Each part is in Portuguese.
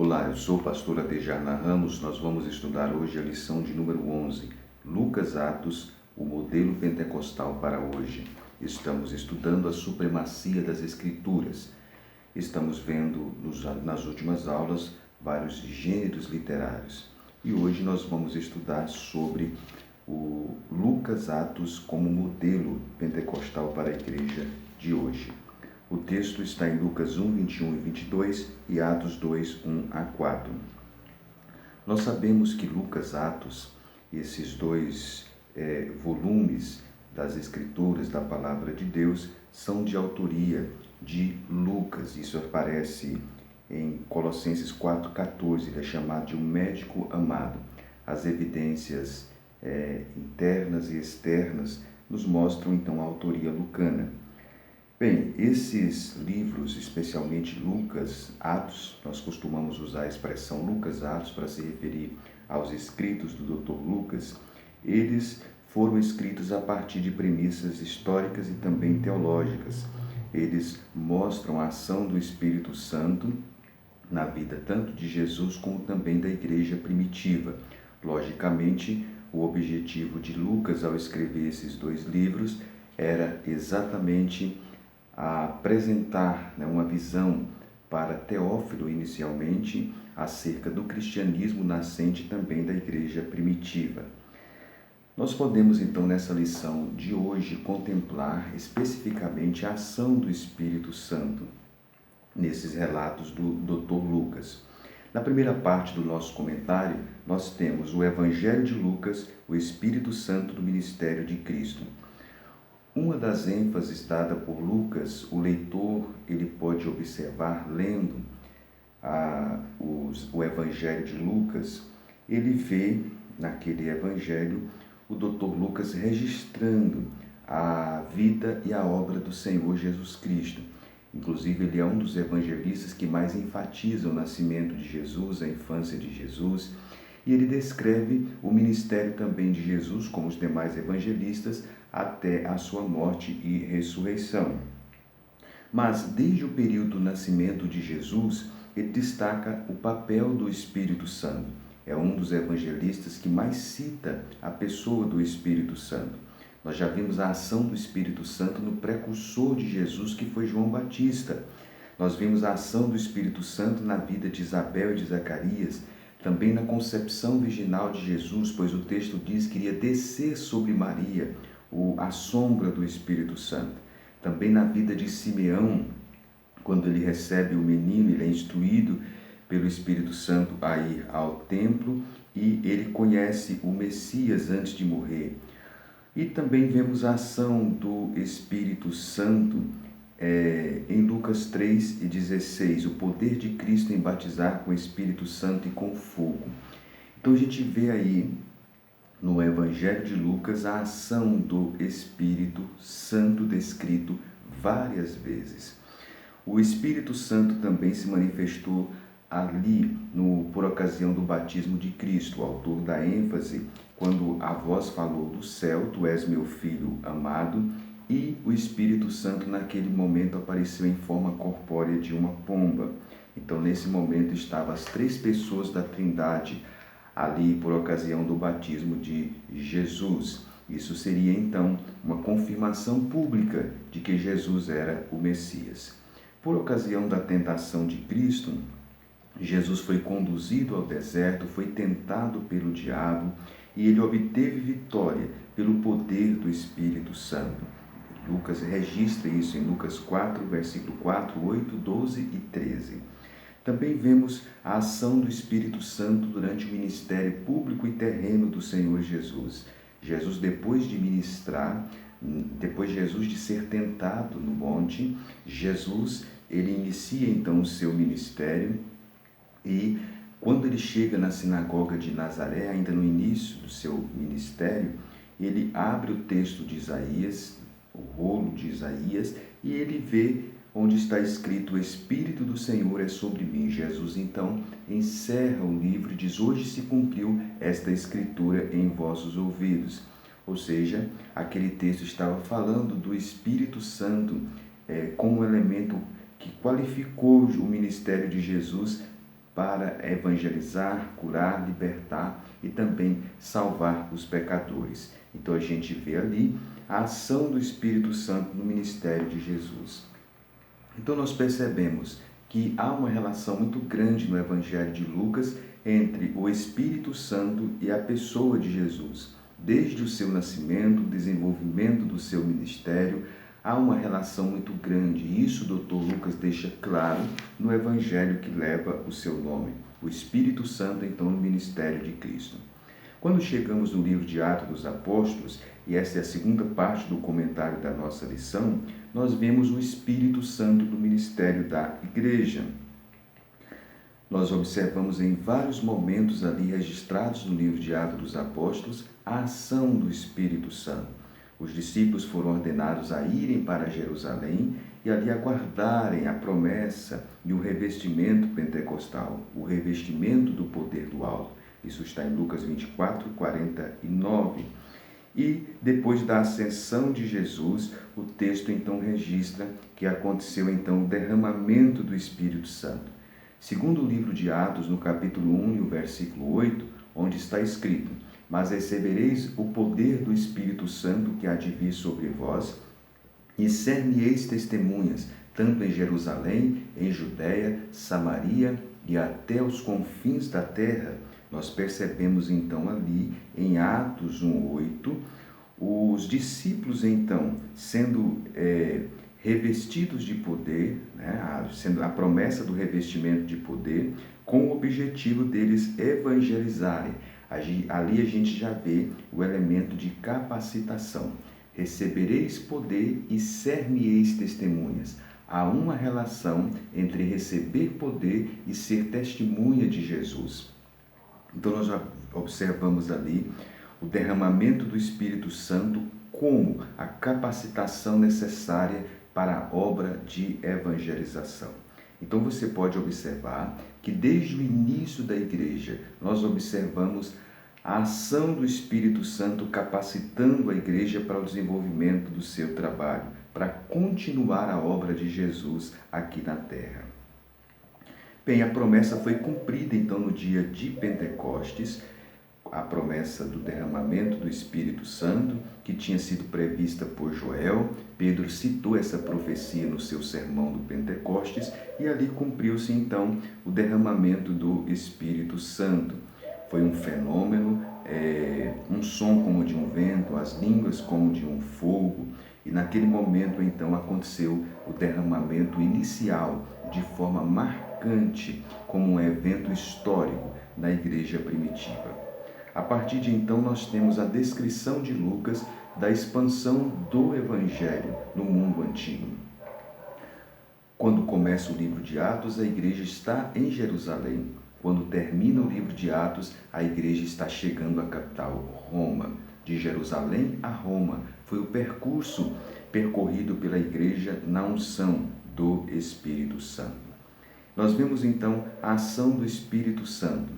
Olá, eu sou o pastor Adejarna Ramos. Nós vamos estudar hoje a lição de número 11, Lucas Atos, o modelo pentecostal para hoje. Estamos estudando a supremacia das Escrituras. Estamos vendo nas últimas aulas vários gêneros literários. E hoje nós vamos estudar sobre o Lucas Atos como modelo pentecostal para a igreja de hoje. O texto está em Lucas 1, 21 e 22 e Atos 2, 1 a 4. Nós sabemos que Lucas Atos, esses dois volumes das Escrituras, da Palavra de Deus, são de autoria de Lucas. Isso aparece em Colossenses 4,14. Ele é chamado de um médico amado. As evidências internas e externas nos mostram então a autoria lucana. Bem, esses livros, especialmente Lucas, Atos, nós costumamos usar a expressão Lucas Atos para se referir aos escritos do Dr. Lucas. Eles foram escritos a partir de premissas históricas e também teológicas. Eles mostram a ação do Espírito Santo na vida tanto de Jesus como também da igreja primitiva. Logicamente, o objetivo de Lucas ao escrever esses dois livros era exatamente apresentar uma visão para Teófilo inicialmente acerca do cristianismo nascente também da igreja primitiva. Nós podemos então nessa lição de hoje contemplar especificamente a ação do Espírito Santo nesses relatos do Dr. Lucas. Na primeira parte do nosso comentário, nós temos o Evangelho de Lucas, o Espírito Santo do ministério de Cristo. Uma das ênfases dada por Lucas, o leitor ele pode observar lendo o Evangelho de Lucas, ele vê naquele Evangelho o Dr. Lucas registrando a vida e a obra do Senhor Jesus Cristo. Inclusive, ele é um dos evangelistas que mais enfatiza o nascimento de Jesus, a infância de Jesus, e ele descreve o ministério também de Jesus, como os demais evangelistas, até a sua morte e ressurreição. Mas, desde o período do nascimento de Jesus, ele destaca o papel do Espírito Santo. É um dos evangelistas que mais cita a pessoa do Espírito Santo. Nós já vimos a ação do Espírito Santo no precursor de Jesus, que foi João Batista. Nós vimos a ação do Espírito Santo na vida de Isabel e de Zacarias, também na concepção virginal de Jesus, pois o texto diz que iria descer sobre Maria a sombra do Espírito Santo. Também na vida de Simeão, quando ele recebe o menino, ele é instruído pelo Espírito Santo a ir ao templo e ele conhece o Messias antes de morrer. E também vemos a ação do Espírito Santo em Lucas 3:16, o poder de Cristo em batizar com o Espírito Santo e com fogo. Então a gente vê aí no Evangelho de Lucas a ação do Espírito Santo descrito várias vezes. O Espírito Santo também se manifestou ali por ocasião do batismo de Cristo. O autor dá ênfase quando a voz falou do céu, tu és meu filho amado, e o Espírito Santo naquele momento apareceu em forma corpórea de uma pomba. Então nesse momento estavam as três pessoas da Trindade ali por ocasião do batismo de Jesus. Isso seria então uma confirmação pública de que Jesus era o Messias. Por ocasião da tentação de Cristo, Jesus foi conduzido ao deserto, foi tentado pelo diabo e ele obteve vitória pelo poder do Espírito Santo. Lucas registra isso em Lucas 4, versículo 4, 8, 12 e 13. Também vemos a ação do Espírito Santo durante o ministério público e terreno do Senhor Jesus. Jesus, depois de ministrar, depois Jesus de ser tentado no monte, Jesus ele inicia então o seu ministério. E quando ele chega na sinagoga de Nazaré, ainda no início do seu ministério, ele abre o texto de Isaías, o rolo de Isaías, e ele vê onde está escrito: o Espírito do Senhor é sobre mim. Jesus então encerra o livro e diz: hoje se cumpriu esta escritura em vossos ouvidos. Ou seja, aquele texto estava falando do Espírito Santo como elemento que qualificou o ministério de Jesus para evangelizar, curar, libertar e também salvar os pecadores. Então a gente vê ali a ação do Espírito Santo no ministério de Jesus. Então nós percebemos que há uma relação muito grande no Evangelho de Lucas entre o Espírito Santo e a pessoa de Jesus. Desde o seu nascimento, o desenvolvimento do seu ministério, há uma relação muito grande. Isso o Dr. Lucas deixa claro no Evangelho que leva o seu nome. O Espírito Santo, então, no ministério de Cristo. Quando chegamos no livro de Atos dos Apóstolos, e essa é a segunda parte do comentário da nossa lição, nós vemos o Espírito Santo do ministério da igreja. Nós observamos em vários momentos ali registrados no livro de Atos dos Apóstolos a ação do Espírito Santo. Os discípulos foram ordenados a irem para Jerusalém e ali aguardarem a promessa e o revestimento pentecostal, o revestimento do poder do alto. Isso está em Lucas 24, 49. E depois da ascensão de Jesus, o texto então registra que aconteceu então o derramamento do Espírito Santo. Segundo o livro de Atos, no capítulo 1 e o versículo 8, onde está escrito: mas recebereis o poder do Espírito Santo que há de vir sobre vós, e ser-me-eis testemunhas, tanto em Jerusalém, em Judéia, Samaria e até os confins da terra. Nós percebemos então ali, em Atos 1:8, os discípulos então sendo revestidos de poder, sendo a promessa do revestimento de poder, com o objetivo deles evangelizarem. Ali a gente já vê o elemento de capacitação. Recebereis poder e ser-me-eis testemunhas. Há uma relação entre receber poder e ser testemunha de Jesus. Então nós já observamos ali o derramamento do Espírito Santo como a capacitação necessária para a obra de evangelização. Então você pode observar que desde o início da igreja nós observamos a ação do Espírito Santo capacitando a igreja para o desenvolvimento do seu trabalho, para continuar a obra de Jesus aqui na terra. Bem, a promessa foi cumprida então no dia de Pentecostes, a promessa do derramamento do Espírito Santo, que tinha sido prevista por Joel. Pedro citou essa profecia no seu sermão do Pentecostes e ali cumpriu-se então o derramamento do Espírito Santo. Foi um fenômeno, um som como de um vento, as línguas como de um fogo, e naquele momento então aconteceu o derramamento inicial de forma marcante, como um evento histórico na igreja primitiva. A partir de então nós temos a descrição de Lucas da expansão do Evangelho no mundo antigo. Quando começa o livro de Atos, a igreja está em Jerusalém. Quando termina o livro de Atos, a igreja está chegando à capital, Roma. De Jerusalém a Roma foi o percurso percorrido pela igreja na unção do Espírito Santo. Nós vemos então a ação do Espírito Santo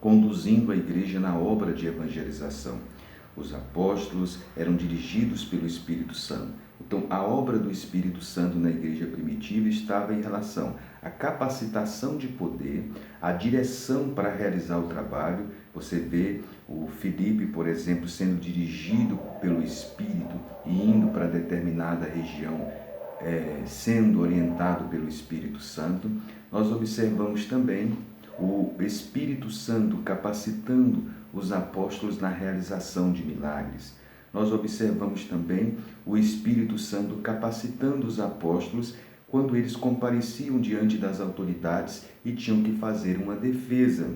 conduzindo a igreja na obra de evangelização. Os apóstolos eram dirigidos pelo Espírito Santo. Então, a obra do Espírito Santo na igreja primitiva estava em relação à capacitação de poder, à direção para realizar o trabalho. Você vê o Filipe, por exemplo, sendo dirigido pelo Espírito e indo para determinada região, sendo orientado pelo Espírito Santo. Nós observamos também o Espírito Santo capacitando os apóstolos na realização de milagres. Nós observamos também o Espírito Santo capacitando os apóstolos quando eles compareciam diante das autoridades e tinham que fazer uma defesa.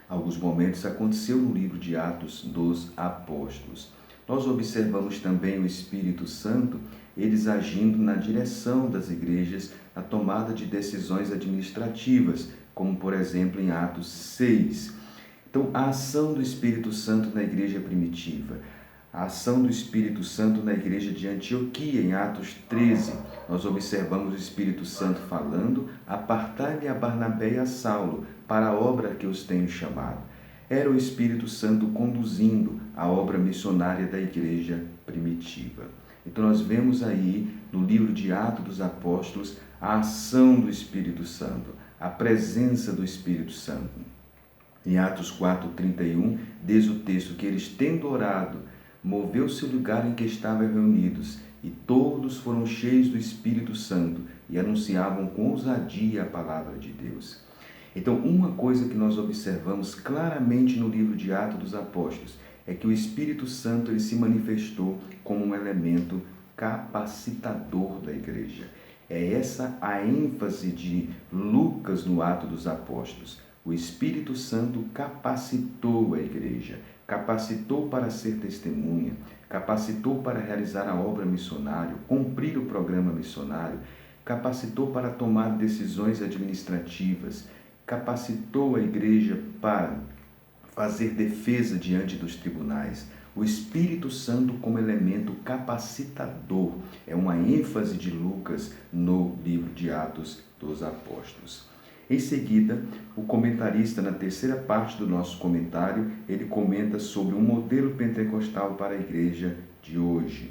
Alguns momentos aconteceu no livro de Atos dos Apóstolos. Nós observamos também o Espírito Santo, eles agindo na direção das igrejas, na tomada de decisões administrativas, como por exemplo em Atos 6. Então, a ação do Espírito Santo na igreja primitiva, a ação do Espírito Santo na igreja de Antioquia, em Atos 13, nós observamos o Espírito Santo falando: apartai-me a Barnabé e a Saulo para a obra que os tenho chamado. Era o Espírito Santo conduzindo a obra missionária da igreja primitiva. Então nós vemos aí no livro de Atos dos Apóstolos a ação do Espírito Santo, a presença do Espírito Santo. Em Atos 4:31, diz o texto que eles, tendo orado, moveu-se o lugar em que estavam reunidos, e todos foram cheios do Espírito Santo e anunciavam com ousadia a palavra de Deus. Então, uma coisa que nós observamos claramente no livro de Atos dos Apóstolos é que o Espírito Santo ele se manifestou como um elemento capacitador da igreja. É essa a ênfase de Lucas no Atos dos Apóstolos. O Espírito Santo capacitou a igreja, capacitou para ser testemunha, capacitou para realizar a obra missionária, cumprir o programa missionário, capacitou para tomar decisões administrativas, capacitou a igreja para fazer defesa diante dos tribunais. O Espírito Santo como elemento capacitador é uma ênfase de Lucas no livro de Atos dos Apóstolos. Em seguida, o comentarista, na terceira parte do nosso comentário, ele comenta sobre um modelo pentecostal para a igreja de hoje.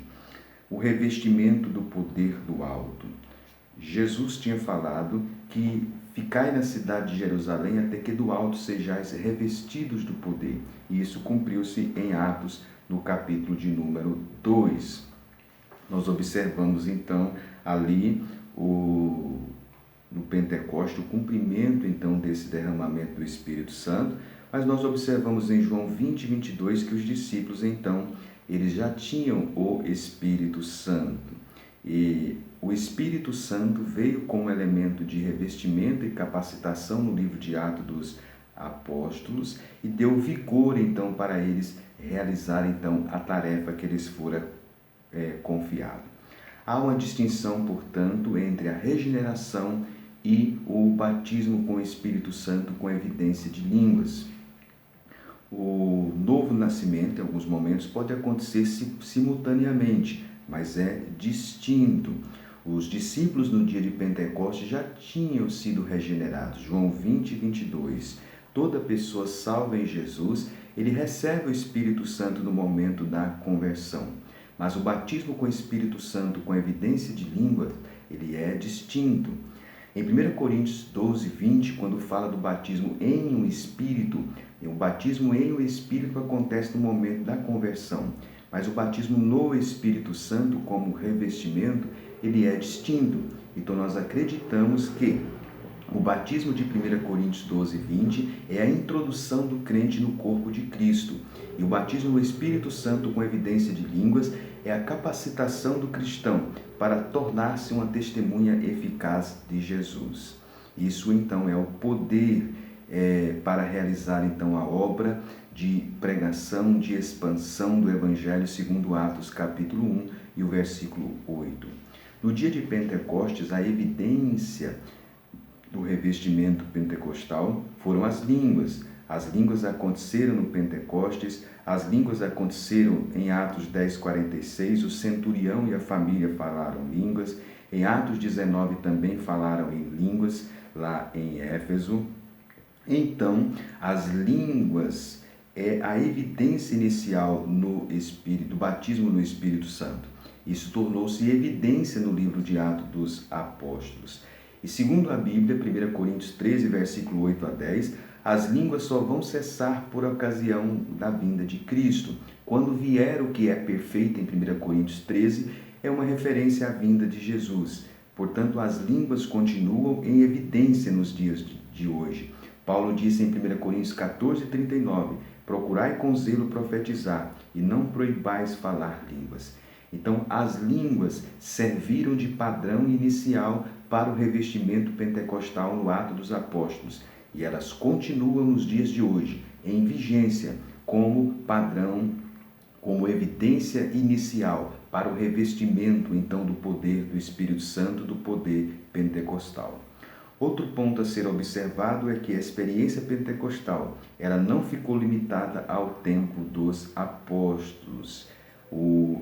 O revestimento do poder do alto. Jesus tinha falado que ficai na cidade de Jerusalém até que do alto sejais revestidos do poder. E isso cumpriu-se em Atos, no capítulo de número 2. Nós observamos então ali no Pentecoste o cumprimento então desse derramamento do Espírito Santo, mas nós observamos em João 20:22 que os discípulos então eles já tinham o Espírito Santo. E o Espírito Santo veio como elemento de revestimento e capacitação no livro de Atos dos Apóstolos e deu vigor então para eles realizar então a tarefa que lhes fora confiado. Há uma distinção, portanto, entre a regeneração e o batismo com o Espírito Santo com evidência de línguas. O novo nascimento, em alguns momentos, pode acontecer simultaneamente, mas é distinto. Os discípulos no dia de Pentecostes já tinham sido regenerados. João 20:22. Toda pessoa salva em Jesus, ele recebe o Espírito Santo no momento da conversão. Mas o batismo com o Espírito Santo com evidência de língua, ele é distinto. Em 1 Coríntios 12:20, quando fala do batismo em um Espírito, o batismo em um Espírito acontece no momento da conversão. Mas o batismo no Espírito Santo como revestimento, ele é distinto. Então nós acreditamos que o batismo de 1 Coríntios 12:20 é a introdução do crente no corpo de Cristo. E o batismo no Espírito Santo com evidência de línguas é a capacitação do cristão para tornar-se uma testemunha eficaz de Jesus. Isso então é o poder para realizar então a obra de pregação, de expansão do Evangelho segundo Atos capítulo 1 e o versículo 8. No dia de Pentecostes, a evidência do revestimento pentecostal foram as línguas. As línguas aconteceram no Pentecostes, as línguas aconteceram em Atos 10:46, o centurião e a família falaram línguas. Em Atos 19 também falaram em línguas, lá em Éfeso. Então, as línguas é a evidência inicial no Espírito, do batismo no Espírito Santo. Isso tornou-se evidência no livro de Atos dos Apóstolos. E segundo a Bíblia, 1 Coríntios 13, versículo 8 a 10, as línguas só vão cessar por ocasião da vinda de Cristo. Quando vier o que é perfeito, em 1 Coríntios 13, é uma referência à vinda de Jesus. Portanto, as línguas continuam em evidência nos dias de hoje. Paulo disse em 1 Coríntios 14:39, procurai com zelo profetizar e não proibais falar línguas. Então, as línguas serviram de padrão inicial para o revestimento pentecostal no Ato dos Apóstolos, e elas continuam nos dias de hoje, em vigência, como padrão, como evidência inicial para o revestimento, então, do poder do Espírito Santo, do poder pentecostal. Outro ponto a ser observado é que a experiência pentecostal, ela não ficou limitada ao tempo dos apóstolos.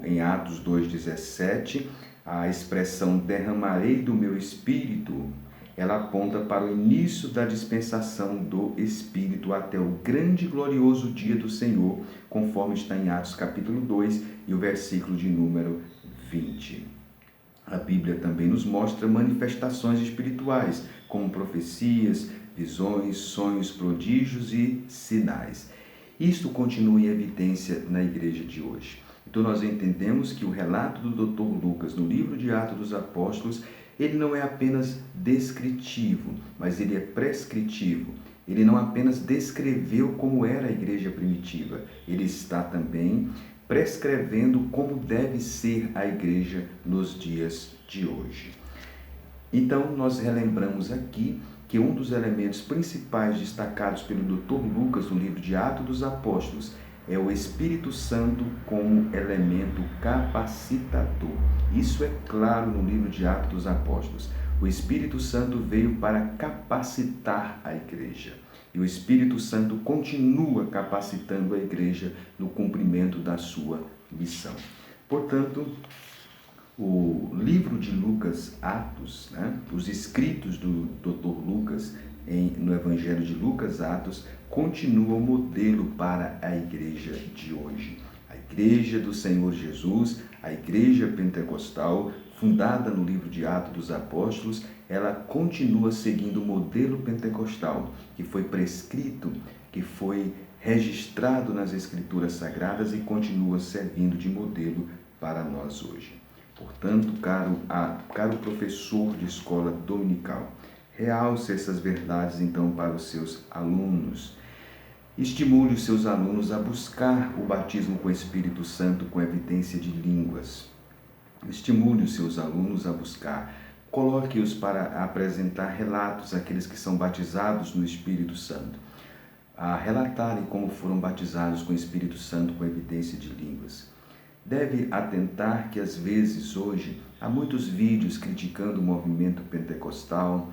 Em Atos 2:17, a expressão derramarei do meu Espírito, ela aponta para o início da dispensação do Espírito até o grande e glorioso dia do Senhor, conforme está em Atos capítulo 2 e o versículo de número 20. A Bíblia também nos mostra manifestações espirituais, como profecias, visões, sonhos, prodígios e sinais. Isto continua em evidência na igreja de hoje. Então nós entendemos que o relato do Dr. Lucas no livro de Atos dos Apóstolos, ele não é apenas descritivo, mas ele é prescritivo. Ele não apenas descreveu como era a igreja primitiva, ele está também prescrevendo como deve ser a igreja nos dias de hoje. Então, nós relembramos aqui que um dos elementos principais destacados pelo Dr. Lucas no livro de Atos dos Apóstolos é o Espírito Santo como elemento capacitador. Isso é claro no livro de Atos dos Apóstolos. O Espírito Santo veio para capacitar a igreja. E o Espírito Santo continua capacitando a igreja no cumprimento da sua missão. Portanto, o livro de Lucas, Atos, os escritos do Dr. Lucas no Evangelho de Lucas, Atos, continua o modelo para a igreja de hoje. A igreja do Senhor Jesus, a igreja pentecostal, fundada no livro de Atos dos Apóstolos, ela continua seguindo o modelo pentecostal, que foi prescrito, que foi registrado nas Escrituras Sagradas e continua servindo de modelo para nós hoje. Portanto, caro professor de escola dominical, realce essas verdades então para os seus alunos. Estimule os seus alunos a buscar o batismo com o Espírito Santo com evidência de línguas. Estimule os seus alunos a buscar. Coloque-os para apresentar relatos àqueles que são batizados no Espírito Santo, a relatarem como foram batizados com o Espírito Santo com evidência de línguas. Deve atentar que, às vezes, hoje, há muitos vídeos criticando o movimento pentecostal,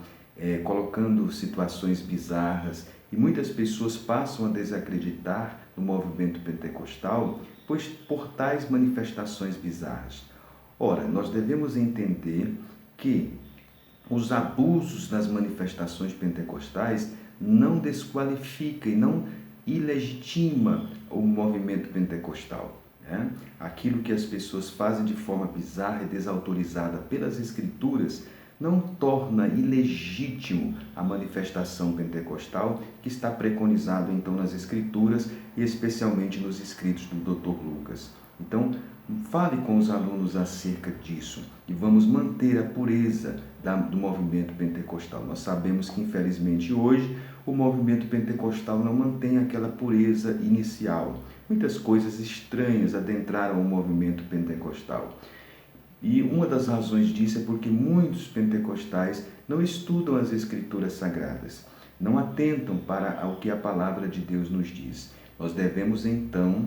colocando situações bizarras, e muitas pessoas passam a desacreditar no movimento pentecostal, pois por tais manifestações bizarras. Ora, nós devemos entender que os abusos nas manifestações pentecostais não desqualifica e não ilegitima o movimento pentecostal. Aquilo que as pessoas fazem de forma bizarra e desautorizada pelas Escrituras não torna ilegítimo a manifestação pentecostal que está preconizado então nas Escrituras e especialmente nos escritos do Dr. Lucas. Então, fale com os alunos acerca disso e vamos manter a pureza do movimento pentecostal. Nós sabemos que, infelizmente, hoje o movimento pentecostal não mantém aquela pureza inicial. Muitas coisas estranhas adentraram o movimento pentecostal. E uma das razões disso é porque muitos pentecostais não estudam as Escrituras Sagradas, não atentam para o que a palavra de Deus nos diz. Nós devemos, então,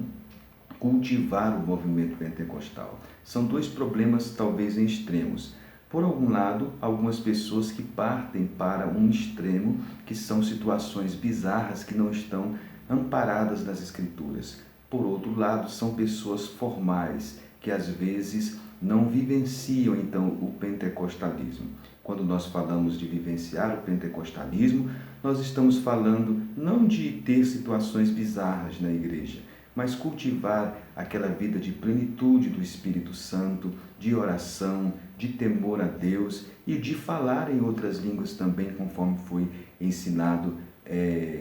cultivar o movimento pentecostal. São dois problemas talvez em extremos. Por algum lado, algumas pessoas que partem para um extremo, que são situações bizarras que não estão amparadas nas Escrituras. Por outro lado, são pessoas formais, que às vezes não vivenciam então o pentecostalismo. Quando nós falamos de vivenciar o pentecostalismo, nós estamos falando não de ter situações bizarras na igreja, mas cultivar aquela vida de plenitude do Espírito Santo, de oração, de temor a Deus e de falar em outras línguas também, conforme foi ensinado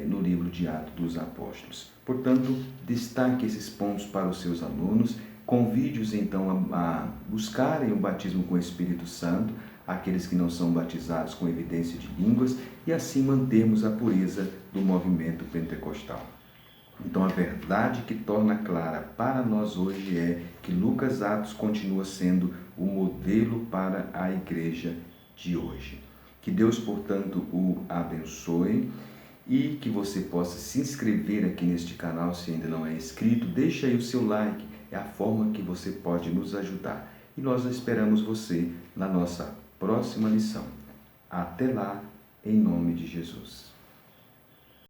no livro de Atos dos Apóstolos. Portanto, destaque esses pontos para os seus alunos, convide-os então a buscarem o batismo com o Espírito Santo, aqueles que não são batizados com evidência de línguas, e assim mantermos a pureza do movimento pentecostal. Então, a verdade que torna clara para nós hoje é que Lucas Atos continua sendo o modelo para a igreja de hoje. Que Deus, portanto, o abençoe e que você possa se inscrever aqui neste canal se ainda não é inscrito. Deixe aí o seu like, é a forma que você pode nos ajudar. E nós esperamos você na nossa próxima lição. Até lá, em nome de Jesus.